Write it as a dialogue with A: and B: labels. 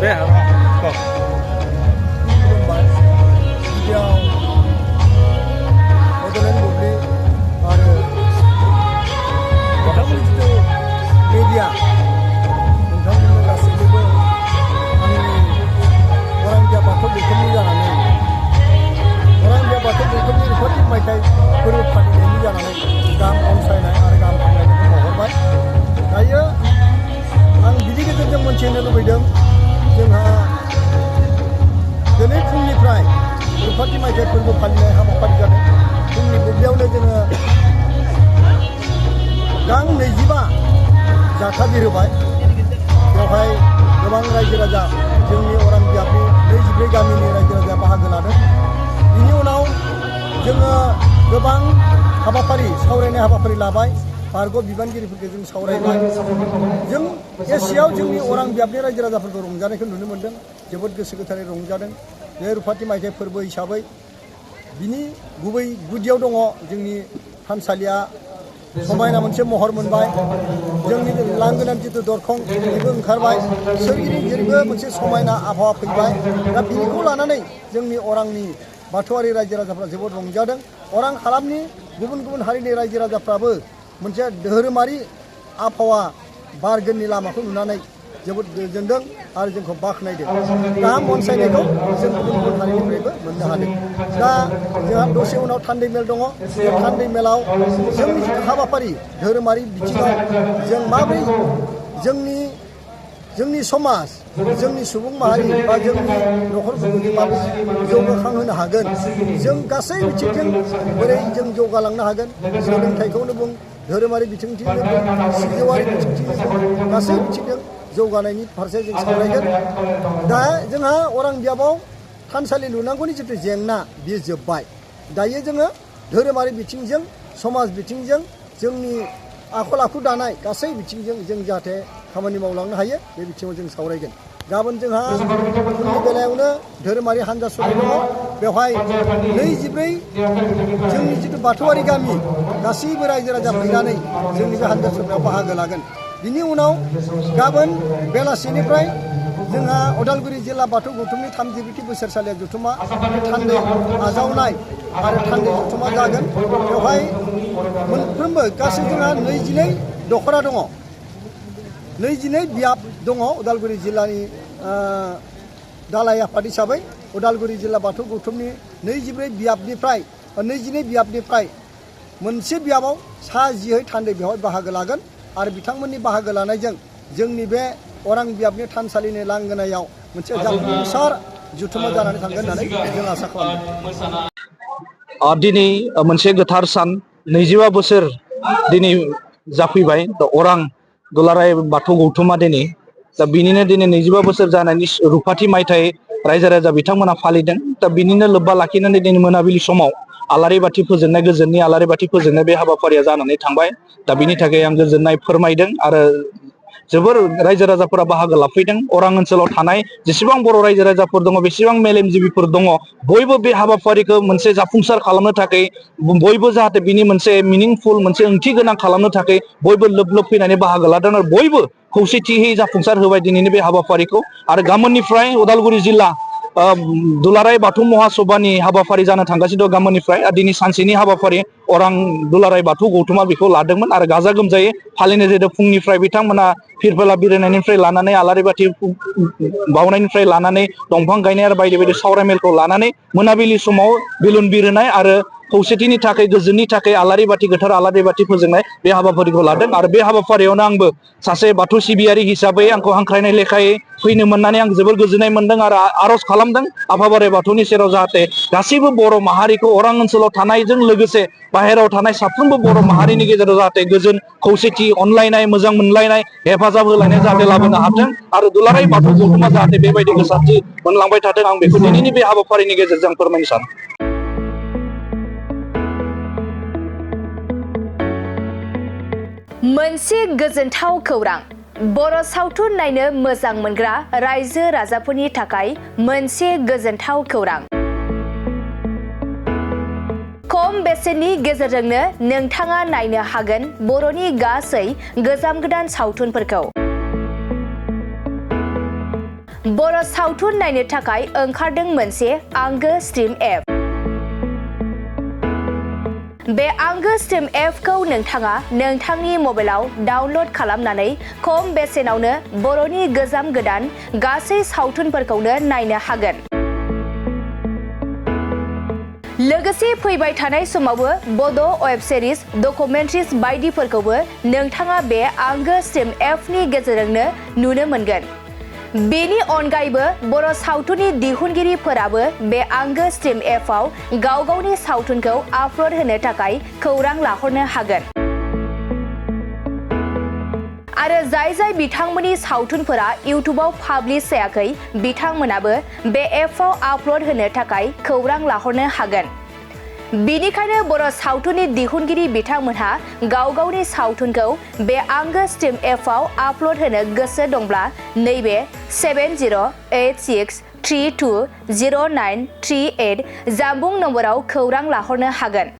A: बे
B: खुलुमबाय गिबियाव बड'लेण्ड बुब्लि आरो नोंथांमोननि जिथु मेडिया नोंथांमोननो गासैबो आंनि अरांगिया बाथौ गौथुमनि जानानै अरांगिया बाथौ गौथुमनि रुफाथि मायथाइ फोरबो फालिनायनि जानानै गाहाम अनसायनाय आरो गाहाम हामलायनायखौ बावहरबाय। दायो आं बिनि गेजेरजों मोनथिनो लुबैदों जोंहा दिनै फुंनिफ्राय रुफाथि मायथाइ फोरबो फालिनाय हाबाफारि जादों। फुंनि बुब्लियावनो जोङो गां 25 जाथा बिरहोबाय। बेवहाय गोबां रायजो राजा जोंनि अरां बियाबनि 24 गामिनि रायजो राजा बाहागो लादों। बिनि उनाव जोङो गोबां हाबाफारि सावरायनाय हाबाफारि लाबाय। बारग' बिबानगिरिफोरखौ जों सावरायबाय। जों एसेयाव जोंनि अरां बियाबनि रायजो राजाफोरखौ रंजानायखौ नुनो मोन्दों। जोबोद गोसो गोथारै रंजादों। बे रुफाथि मायथाइ फोरबो हिसाबै बिनि गुबै गुदियाव दङ जोंनि थानसालिया समायना मोनसे महर मोनबाय। जोंनि लांगोनानि जिथु दरखं बेबो ओंखारबाय। सोरगिदिं जेरैबो मोनसे समायना आबहावा फैबाय। दा बेखौ लानानै जोंनि अरांनि बाथौआरि रायजो राजाफ्रा जोबोद रंजादों। अरां हालामनि गुबुन गुबुन हारिनि रायजो राजाफ्राबो मोनसे धोरोमारि आबहावा बारगोननि लामाखौ नुनानै जोबोद गोजोनदों आरो जोंखौ बाख्नायदों। गाहाम अनसायनायखौ जों गुबुन गुबुन हारिनिफ्रायबो मोननो हादों। दा जोंहा दसे उनाव थान्दै मेल दङ। बे थान्दै मेलाव जोंनि जिथु हाबाफारि धोरोमारि बिथिङाव जों माबोरै जोंनि समाज जोंनि सुबुं माहारि बा जोंनि न'खरफोरखौ जों माबोरै जौगाखांहोनो हागोन, जों गासै बिथिंजों बोरै जों जौगालांनो हागोन, सोलोंथाइखौनो बुं, धोरोमारि बिथिंथिंनो बुं, सिजौआरि बिथिंथिंनो बुं, गासै बिथिंजों जौगानायनि फारसे जों सावरायगोन। दा जोंहा अरां बियाबाव थानसालि लुनांगौनि जिथु जेंना बेयो जोब्बाय। दायो जोङो धोरोमारि बिथिंजों समाज बिथिंजों जोंनि आखल आखु दानाय गासै बिथिंजों जों जाहाथे खामानि मावलांनो हायो बे बिथिङाव जों सावरायगोन। गाबोन जोंहा उननि बेलायावनो धोरोमारि हान्जा सुरनाय दङ। बेवहाय 24 जोंनि जिथु बाथौआरि गामि गासैबो रायजो राजा फैनानै जोंनि बे हान्जा सुरनायाव बाहागो लागोन। बिनि उनाव गाबोन बेलासिनिफ्राय जोंहा उदालगुरि जिल्ला बाथौ गौथुमनि 32थि बोसोरसालिया जथुमा थान्दै आजावनाय आरो थान्दै जथुमा जागोन। बेवहाय मोनफ्रोमबो गासै जोंहा 22 दख'रा दङ, 22 बियाब दङ। उदालगुरि जिल्लानि दालाइ आफाद हिसाबै उदालगुरि जिल्ला बाथौ गौथुमनि 22 बियाबनिफ्राय मोनसे बियाबाव सा 10 थान्दै बेवहाय बाहागो लागोन आरो बिथांमोननि बाहागो लानायजों जोंनि बे अरां बियाबनि थानसालिनि लांगोनायाव मोनसे जाफुंसार जथुमा जानानै थांगोन होननानै जों आसा खालामदों।
C: दिनै मोनसे गोथार सान 25 बोसोर दिनै जाफैबाय। अरां दुलाराय बाथौ गौथुमा दिनै दा बिनिनो दिनै 25 बोसोर जानायनि रुफाथि मायथाइ रायजो राजा बिथांमोना फालिदों। दा बिनिनो लोब्बा लाखिनानै दिनै मोनाबिलि समाव आलारि बाथि फोजोंनाय, गोजोननि आलारि बाथि फोजोंनाय बे हाबाफारिया जानानै थांबाय। दा बिनि थाखाय आं गोजोननाय फोरमायदों आरो जोबोर रायजो राजाफोरा बाहागो लाफैदों। अरां ओनसोलाव थानाय जेसेबां बर' रायजो राजाफोर दङ, बेसेबां मेलेमजिबिफोर दङ, बयबो बे हाबाफारिखौ मोनसे जाफुंसार खालामनो थाखाय बयबो जाहाथे बिनि मोनसे मिनिंफुल मोनसे ओंथि गोनां खालामनो थाखाय बयबो लोब लोब फैनानै बाहागो लादों आरो बयबो खौसेथियै जाफुंसार होबाय दिनैनि बे हाबाफारिखौ। आरो गाबोननिफ्राय उदालगुरि जिल्ला दुलाराय बाथौ महासभानि हाबाफारि जानो थांगासिनो दं। गाबोननिफ्राय दिनै सानसेनि हाबाफारि अरां दुलाराय बाथौ गौथुमा बेखौ लादोंमोन आरो गाजा गोमजायै फालिनाय जादों। फुंनिफ्राय बिथांमोना फिरफिला बिरहोनायनिफ्राय लानानै आलारि बाथि बावनायनिफ्राय लानानै दंफां गायनाय आरो बायदि बायदि सावरायमेलखौ लानानै मोनाबिलि समाव बेलुन बिरहोनाय आरो खौसेथिनि थाखाय, गोजोननि थाखाय आलारि बाथि, गोथार आलारि बाथि फोजोंनाय बे हाबाफारिखौ लादों। आरो बे हाबाफारियावनो आंबो सासे बाथौ सिबियारि हिसाबै आंखौ हांख्रायनाय लेखायै फैनो मोननानै आं जोबोर गोजोननाय मोनदों आरो आर'ज खालामदों आफा बोराइ बाथौनि सेराव जाहाथे गासैबो बर' माहारिखौ अरां ओनसोलाव थानायजों लोगोसे बाहेरायाव थानाय साफ्रोमबो बर' माहारिनि गेजेराव जाहाथे गोजोन, खौसेथि, अनलायनाय, मोजां मोनलायनाय, हेफाजाब होलायनाय जाहाथे लाबोनो हाथों आरो दुलाराय बाथौ गौथुमा जाहाथे बेबायदि गोसारथि मोनलांबाय थाथों, आं बेखौ दिनैनि बे हाबाफारिनि गेजेरजों फोरमायनो सानो।
D: मोनसे गोजोनथाव खौरां। बर' सावथुन नायनो मोजां मोनग्रा रायजो राजाफोरनि थाखाय मोनसे गोजोनथाव खौरां। खम बेसेननि गेजेरजोंनो नोंथाङा नायनो हागोन बर'नि गासै गोजाम गोदान सावथुनफोरखौ। बर' सावथुन नायनो थाखाय ओंखारदों मोनसे आंगो स्ट्रिम एप। बे आंगो स्ट्रिम एपखौ नोंथाङा नोंथांनि मबाइलाव डाउनलड खालामनानै खम बेसेनावनो बर'नि गोजाम गोदान गासै सावथुनफोरखौनो नायनो हागोन। लोगोसे फैबाय थानाय समावबो बड' वेब सिरिज, डकुमेन्ट्रिज बायदिफोरखौबो नोंथाङा बे आंगो स्ट्रिम एपनि गेजेरजोंनो नुनो मोनगोन। बेनि अनगायैबो बर' सावथुननि दिहुनगिरिफोराबो बे आंगो स्ट्रिम एपआव गाव गावनि सावथुनखौ आपल'ड होनो थाखाय खौरां लाहरनो हागोन। आरो जाय बिथांमोननि सावथुनफोरा इउटुबाव पाब्लिश जायाखै बिथांमोनाबो बे एपआव आपल'ड होनो थाखाय खौरां लाहरनो हागोन। बेनिखायनो बर' सावथुननि दिहुनगिरि बिथांमोनहा गाव गावनि सावथुनखौ बे आंगो स्ट्रिम एपआव आपल'ड होनो गोसो दंब्ला नैबे 7086320938 जानबुं नम्बराव खौरां लाहरनो हागोन।